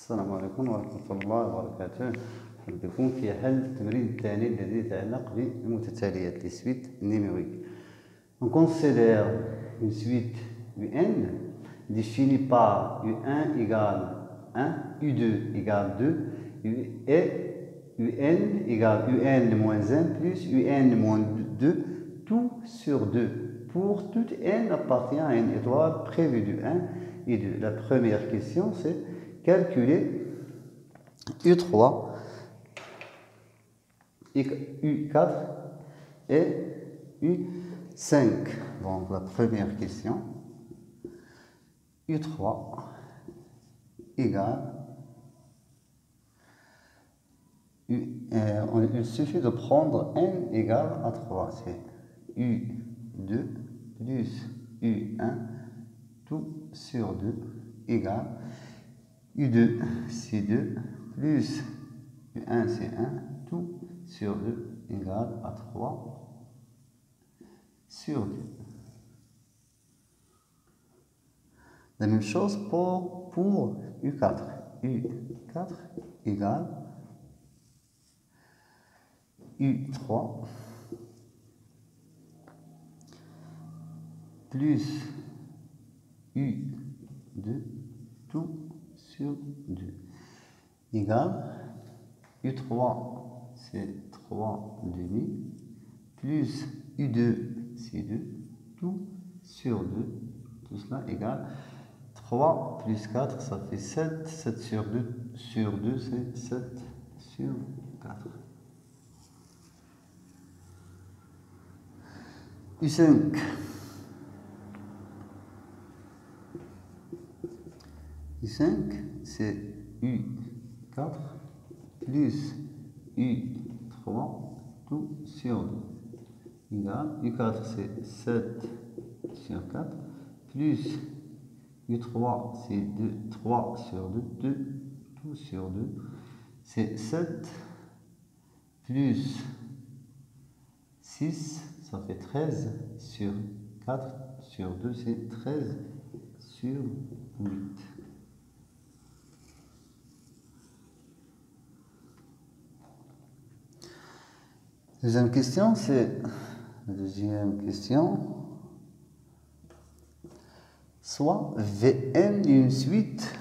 السلام عليكم ورحمة الله وبركاته. نحن بكم في حل التمرين الثاني الذي يتعلق بالمتتاليات les suites numériques. On considère une suite UN définie par U1 égale 1, U2 égale 2 et UN égale UN moins 1 plus UN moins 2, tout sur 2. Pour toute n appartient à une étoile prévue du 1 et 2. La première question, c'est calculer U3, U4 et U5. Donc la première question, U3 égale il suffit de prendre n égale à 3, c'est U2 plus U1 tout sur 2 égale U2 c'est 2 plus U1 c'est 1 tout sur 2 égale à 3 sur 2. La même chose pour U4. U4 égale U3 plus U2 tout sur 2 égale U3 c'est 3 demi plus U2 c'est 2 tout sur 2, tout cela égale 3 plus 4 ça fait 7, 7 sur 2 c'est 7 sur 4. U5 c'est U4 plus U3 tout sur 2 égale U4 c'est 7 sur 4 plus U3 c'est 2, 3 sur 2, 2 tout sur 2 c'est 7 plus 6 ça fait 13 sur 4 sur 2 c'est 13 sur 8. Deuxième question, c'est la deuxième question. Soit Vn une suite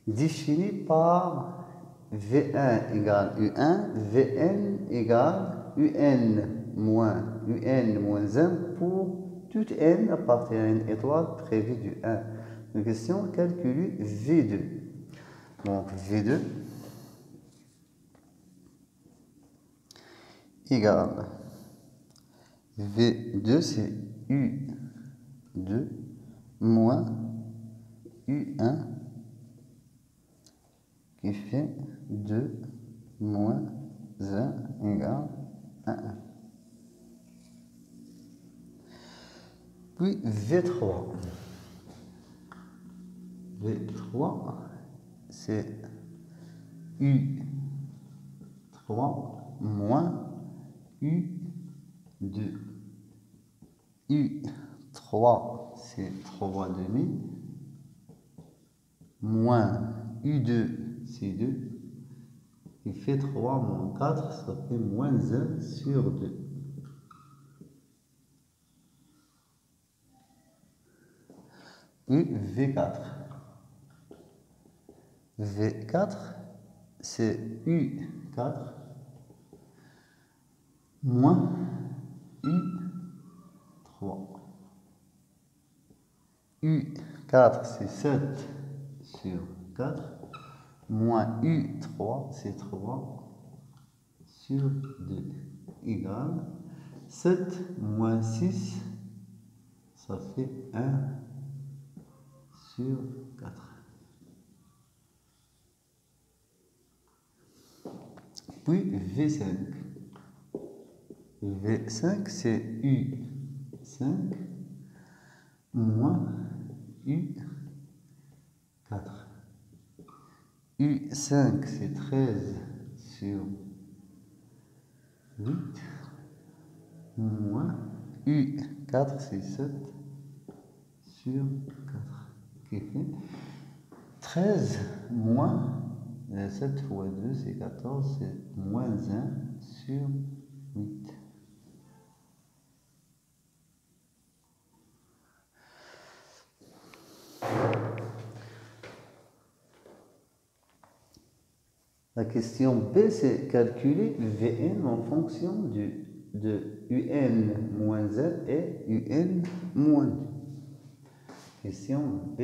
définie par V1 égale U1, Vn égale UN moins 1 pour toute n appartient à une étoile prévue du 1. Une question, calculer V2. Donc V2 égale V2 c'est U2 moins U1 qui fait 2 moins 1 égale 1. Puis V3. V3 c'est U3 moins U2. U3 c'est 3 demi moins U2 c'est 2 qui fait 3 moins 4 ça fait moins 1 sur 2. V4. V4 c'est U4 moins U3. U4 c'est 7 sur 4 moins U3 c'est 3 sur 2 égale 7 moins 6 ça fait 1 sur 4. Puis V5. V5 c'est U5 moins U4. U5 c'est 13 sur 8 moins U4 c'est 7 sur 4 qui fait 13 moins 7 fois 2, c'est 14, c'est moins 1 sur 8. La question B, c'est calculer Vn en fonction de Un moins 1 et Un moins 2. Question B.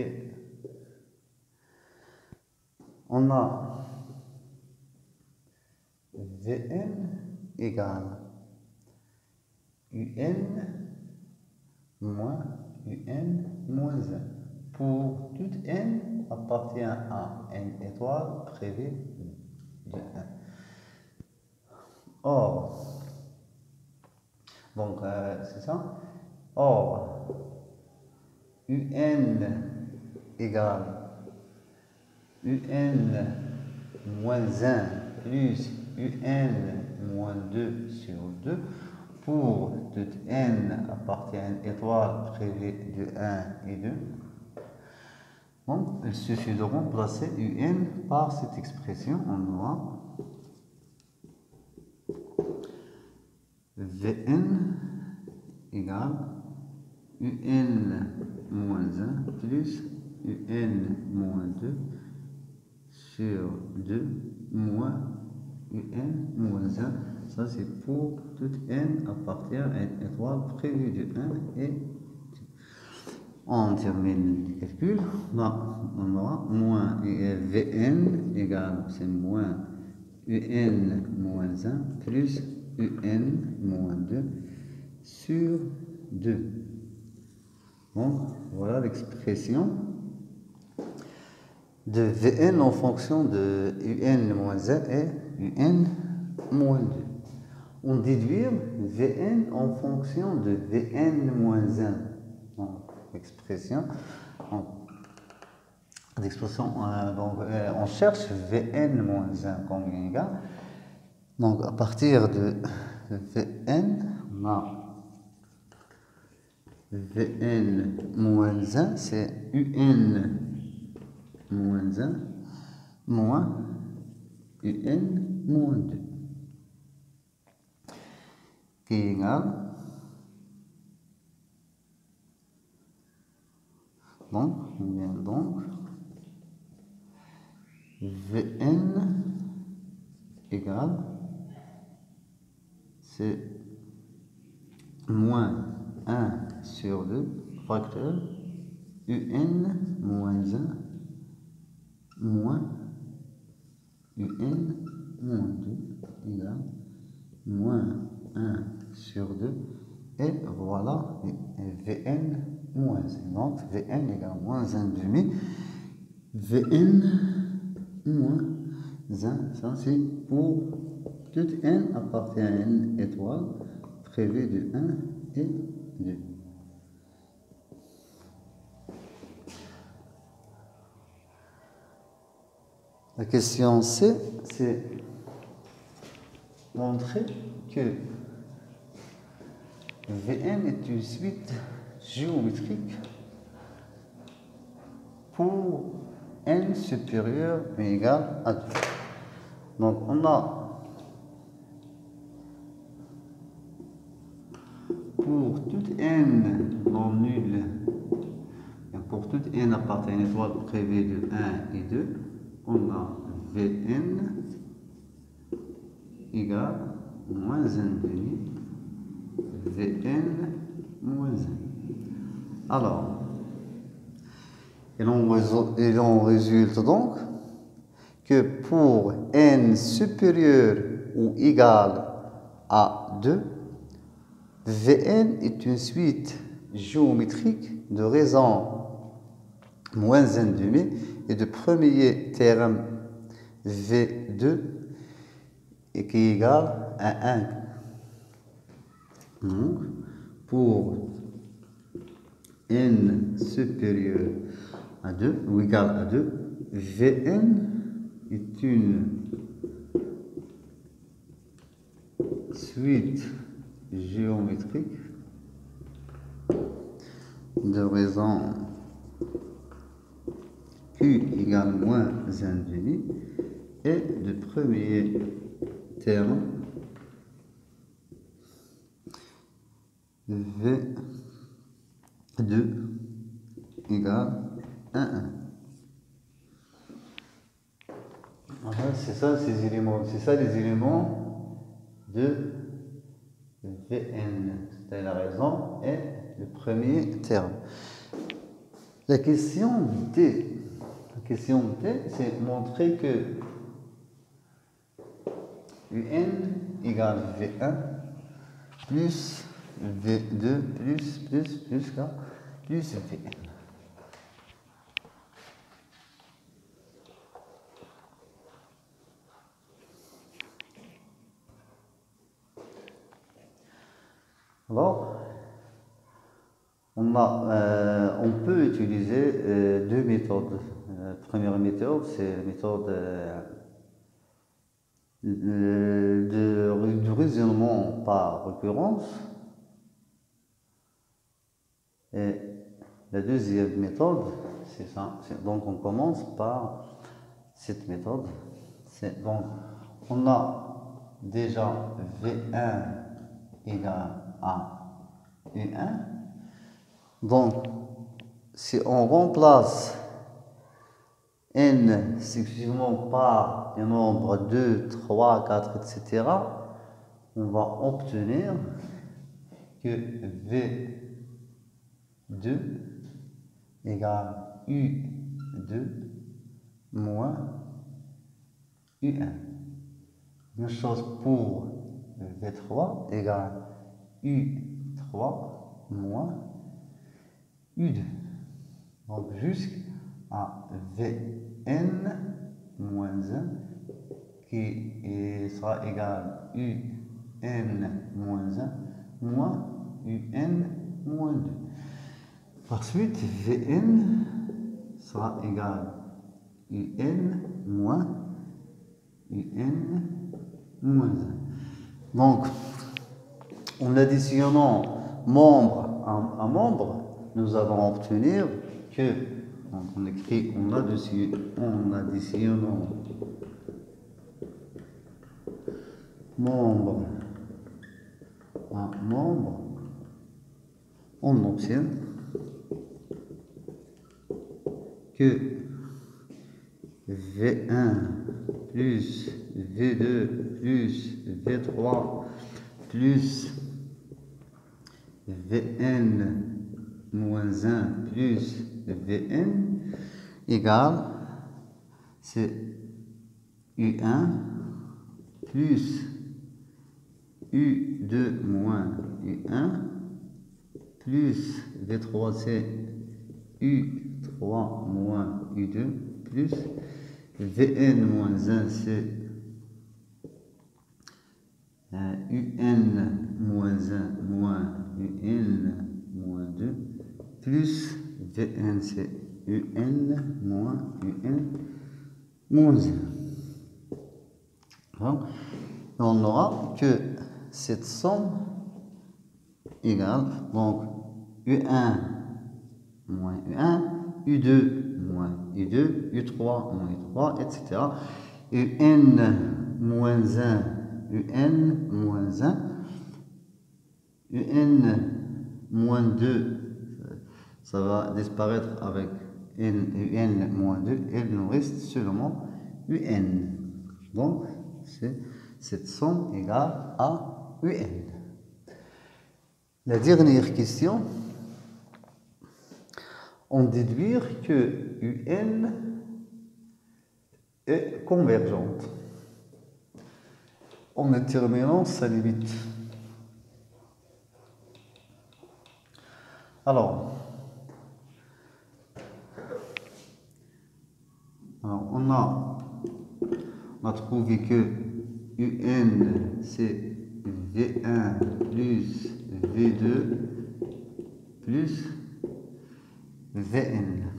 On a Vn égale Un moins Un moins 1. Pour tout n appartient à n étoile privée de 1. Or, donc c'est ça. Or, Un égale Un moins 1 plus Un moins 2 sur 2. Pour tout n appartient à une étoile privée de 1 et 2. Donc, il suffit de remplacer Un par cette expression. On aura Vn égale Un moins 1 plus Un moins 2 sur 2 moins Un moins 1. Ça, c'est pour tout n appartient à une étoile prévue de 1 et 2. On termine le calcul. Là, on aura moins Vn égale, c'est moins Un moins 1 plus Un moins 2 sur 2. Donc, voilà l'expression de Vn en fonction de Un moins 1 et Un moins 2. On déduit Vn en fonction de Vn moins 1. Donc, expression. Donc, on cherche Vn moins 1 combien égal. Donc, à partir de Vn, on a Vn moins 1, c'est Un moins 1 moins Un moins 2. Qui est égal. Donc, on vient donc Vn égale, c'est moins 1 sur 2 facteur Un moins 1 moins Un moins 2 égale moins 1 sur 2. Et voilà Vn moins 1. Donc Vn égale moins 1 demi. Vn moins 1. Ça c'est pour tout n appartient à une étoile privée de 1 et 2. La question C, c'est montrer que Vn est une suite géométrique pour n supérieur ou égal à 2. Donc on a pour tout n non nul, et pour tout n appartient à une étoile privée de 1 et 2, on a Vn égale moins 1 demi Vn moins 1. Alors, il en résulte donc que pour n supérieur ou égal à 2, Vn est une suite géométrique de raison moins 1 demi et de premier terme V2 et qui est égal à 1. Donc, pour n supérieur à 2 ou égal à 2, Vn est une suite géométrique de raison Q égale moins 1,5 et le premier terme V2 égale 1,1. Voilà, c'est ça ces éléments, c'est ça les éléments de Vn, c'est la raison et le premier terme. La question T, c'est montrer que Un égale V1 plus V2 plus là, plus Vn. Alors, on peut utiliser deux méthodes. La première méthode, c'est la méthode du raisonnement par récurrence. Et la deuxième méthode, c'est ça. Donc, on commence par cette méthode. Donc, on a déjà V1 égale à U1. Donc, si on remplace n successivement par les nombres 2, 3, 4, etc., on va obtenir que V2 égale U2 moins U1. Même chose pour V3 égale U3 moins U2. Donc jusqu'à Vn moins 1 qui sera égal Un moins 1 moins Un moins 2. Par suite, Vn sera égal Un moins Un moins 1. Donc, en additionnant membre à membre, nous allons obtenir que, donc on écrit en additionnant membre à membre, on obtient que V1 plus V2 plus V3 plus Vn moins 1 plus Vn égale, c'est U1 plus U2 moins U1 plus V3 c'est U3 moins U2 plus Vn moins 1 c'est Un moins 1 moins Un moins 2 plus Vn c'est Un moins Un moins 1. Donc, on aura que cette somme égale donc U1 moins U1, U2 moins U2, U3 moins U3, etc. Un moins 1, Un moins 1, Un moins 2, ça va disparaître avec Un moins 2, et il nous reste seulement Un. Donc, cette somme égale à Un. La dernière question, on déduire que Un est convergente en déterminant sa limite. Alors on a trouvé que Un c'est V1 plus V2 plus Vn.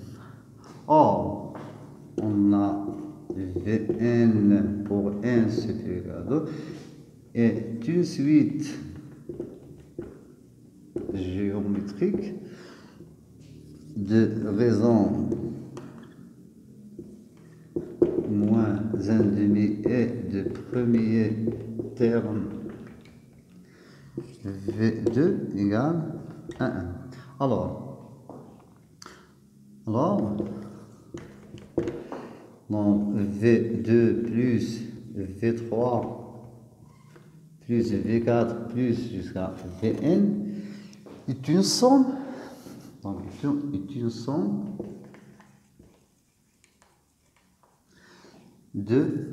Or, on a Vn pour n supérieur à 2 et une suite géométrique de raisons un demi et de premier terme V2 égale 1. Alors, donc V2 plus V3 plus V4 plus jusqu'à Vn est une somme, donc est une somme de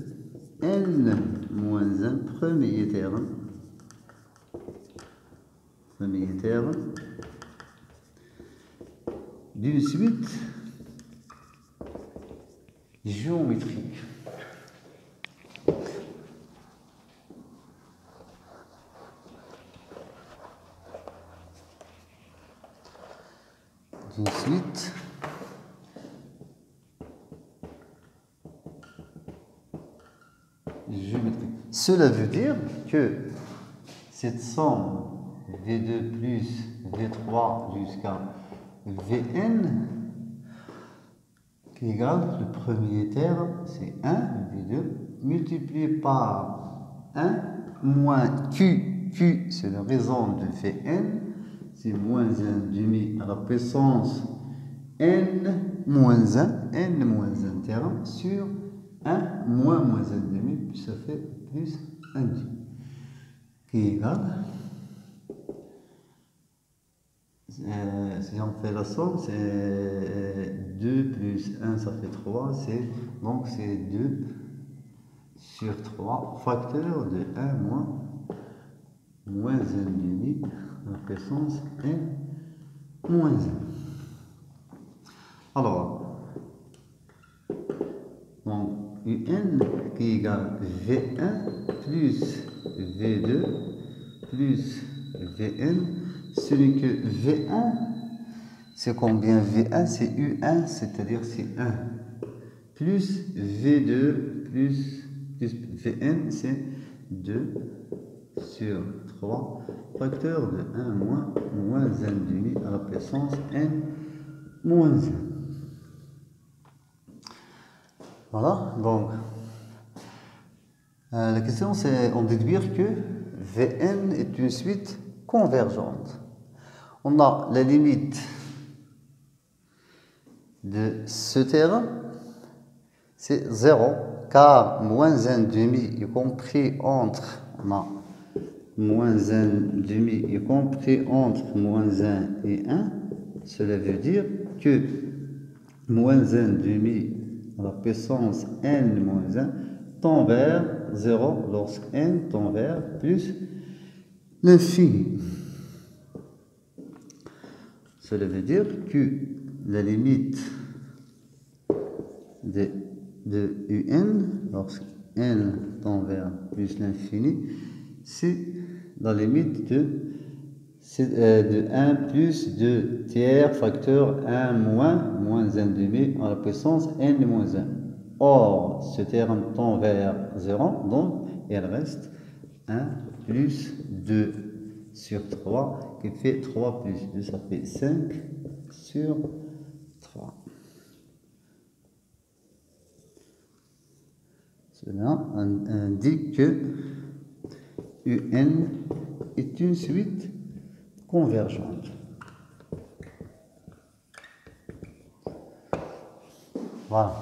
n moins 1 premier terme d'une suite géométrique. D'une suite géométrique. Cela veut dire que cette somme V2 plus V3 jusqu'à Vn qui égale le premier terme, c'est 1, V2, multiplié par 1 moins Q. Q, c'est la raison de Vn, c'est moins 1 demi à la puissance n moins 1 terme sur 1 moins 1 demi, puis ça fait plus 1 demi, qui égale, si on fait la somme, c'est 2 plus 1, ça fait 3, donc c'est 2 sur 3, facteur de 1 moins 1 demi, la puissance n moins 1. Alors, donc Un qui égale V1 plus V2 plus Vn, celui que V1, c'est combien? V1, c'est U1, c'est-à-dire c'est 1, plus V2 plus Vn, c'est 2 sur 3, facteur de 1 moins 1 demi à la puissance n moins 1. Voilà, donc la question c'est on déduire que Vn est une suite convergente. On a la limite de ce terme, c'est 0, car moins 1 demi y compris entre, on a moins 1 demi y compris entre moins 1 et 1, cela veut dire que moins 1 demi à la puissance n moins 1 tend vers 0 lorsque n tend vers plus l'infini. Cela veut dire que la limite de un lorsque n tend vers plus l'infini, c'est la limite de 1 plus 2 tiers facteur 1 moins 1 demi à la puissance n moins 1. Or, ce terme tend vers 0, donc il reste 1 plus 2 sur 3, qui fait 3 plus 2, ça fait 5 sur 3. Cela indique que UN est une suite convergente. Voilà.